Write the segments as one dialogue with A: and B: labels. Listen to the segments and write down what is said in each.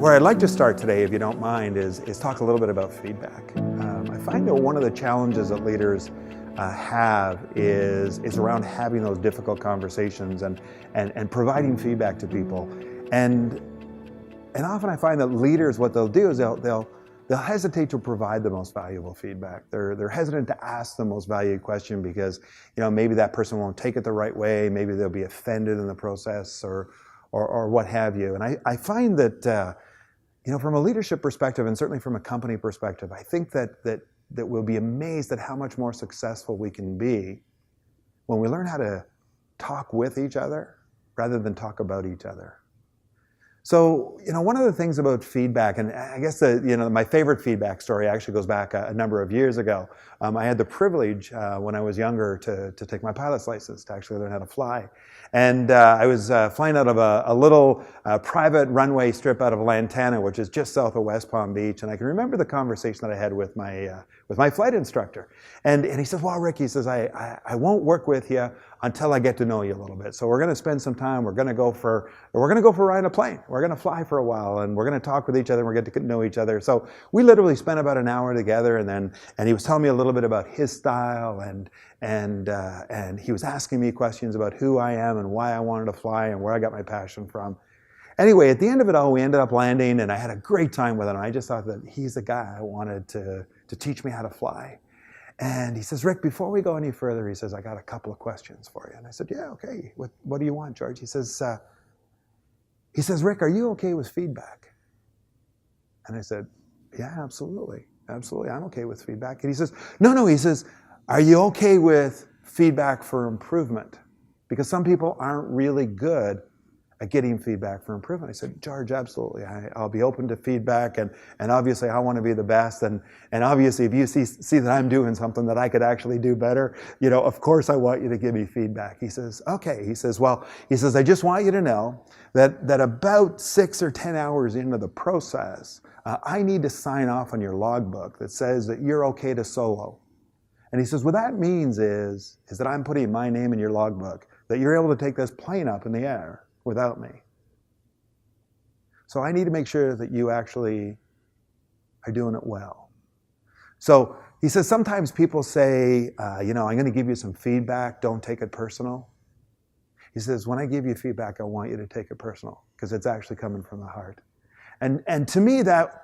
A: Where I'd like to start today, if you don't mind, is talk a little bit about feedback. I find that one of the challenges that leaders have is around having those difficult conversations and providing feedback to people. And often I find that leaders, what they'll do is they'll hesitate to provide the most valuable feedback. They're hesitant to ask the most valued question because maybe that person won't take it the right way. Maybe they'll be offended in the process or what have you. And I find that from a leadership perspective, and certainly from a company perspective, I think that we'll be amazed at how much more successful we can be when we learn how to talk with each other rather than talk about each other. So, one of the things about feedback, and I guess my favorite feedback story actually goes back a number of years ago. I had the privilege when I was younger to take my pilot's license, to actually learn how to fly. And I was flying out of a little private runway strip out of Lantana, which is just south of West Palm Beach. And I can remember the conversation that I had with my flight instructor. And he says, well, Rick, he says, I won't work with you until I get to know you a little bit. So we're going to spend some time. We're going to go for a ride in a plane. We're going to fly for a while, and we're going to talk with each other. And we're going to get to know each other. So we literally spent about an hour together, and he was telling me a little bit about his style, and he was asking me questions about who I am and why I wanted to fly and where I got my passion from. Anyway, at the end of it all, we ended up landing, and I had a great time with him. I just thought that he's the guy I wanted to teach me how to fly. And he says, Rick, before we go any further, he says, I got a couple of questions for you. And I said, yeah, okay. What do you want, George? He says, Rick, are you okay with feedback? And I said, yeah, absolutely. Absolutely. I'm okay with feedback. And he says, no. He says, are you okay with feedback for improvement? Because some people aren't really good at getting feedback for improvement. I said, George, absolutely. I'll be open to feedback, and obviously I want to be the best. And obviously if you see that I'm doing something that I could actually do better, of course I want you to give me feedback. He says, okay. He says, I just want you to know that about 6 or 10 hours into the process, I need to sign off on your logbook that says that you're okay to solo. And he says, what that means is that I'm putting my name in your logbook, that you're able to take this plane up in the air without me. So I need to make sure that you actually are doing it well. So he says, sometimes people say, I'm going to give you some feedback, don't take it personal. He says, when I give you feedback, I want you to take it personal, because it's actually coming from the heart. And to me, that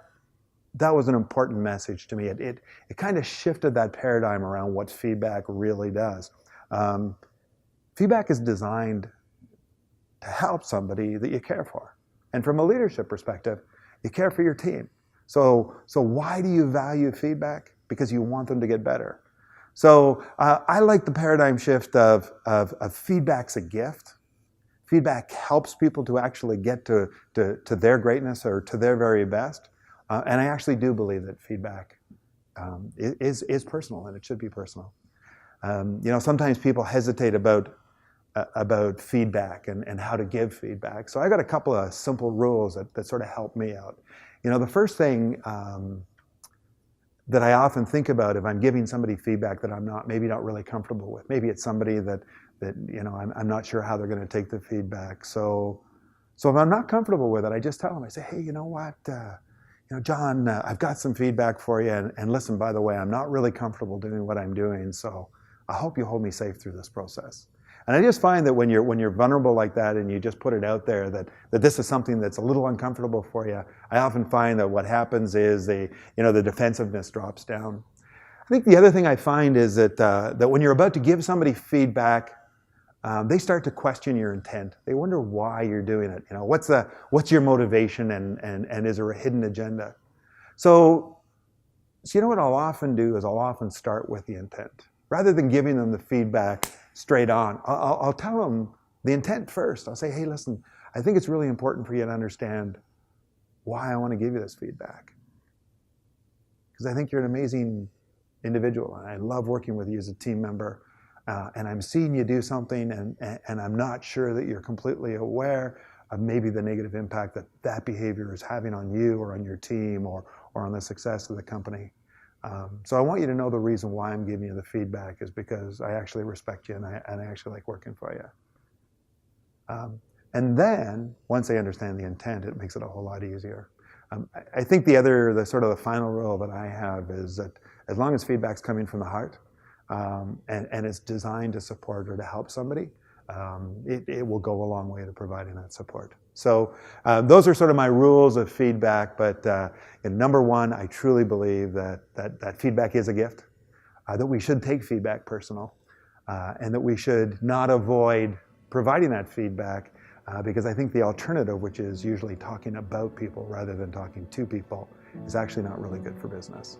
A: was an important message to me. It kind of shifted that paradigm around what feedback really does. Feedback is designed to help somebody that you care for. And from a leadership perspective, you care for your team. So why do you value feedback? Because you want them to get better. So I like the paradigm shift of feedback's a gift. Feedback helps people to actually get to their greatness or to their very best. And I actually do believe that feedback is personal, and it should be personal. Sometimes people hesitate about feedback and how to give feedback. So I got a couple of simple rules that sort of help me out. The first thing that I often think about if I'm giving somebody feedback that I'm maybe not really comfortable with. Maybe it's somebody that I'm not sure how they're going to take the feedback. So if I'm not comfortable with it, I just tell them, I say, hey, you know what, John, I've got some feedback for you, and listen, by the way, I'm not really comfortable doing what I'm doing, so I hope you hold me safe through this process. And I just find that when you're vulnerable like that and you just put it out there that this is something that's a little uncomfortable for you, I often find that what happens is the defensiveness drops down. I think the other thing I find is that when you're about to give somebody feedback, they start to question your intent. They wonder why you're doing it. What's your motivation, and is there a hidden agenda? So what I'll often do is I'll often start with the intent. Rather than giving them the feedback straight on, I'll tell them the intent first. I'll say, hey, listen, I think it's really important for you to understand why I want to give you this feedback. Because I think you're an amazing individual, and I love working with you as a team member. And I'm seeing you do something, and I'm not sure that you're completely aware of maybe the negative impact that behavior is having on you or on your team or on the success of the company. So I want you to know the reason why I'm giving you the feedback is because I actually respect you, and I actually like working for you. And then, once they understand the intent, it makes it a whole lot easier. I think the sort of the final rule that I have is that as long as feedback's coming from the heart, and it's designed to support or to help somebody, it will go a long way to providing that support. So those are sort of my rules of feedback, but number one, I truly believe that feedback is a gift, that we should take feedback personal, and that we should not avoid providing that feedback, because I think the alternative, which is usually talking about people rather than talking to people, is actually not really good for business.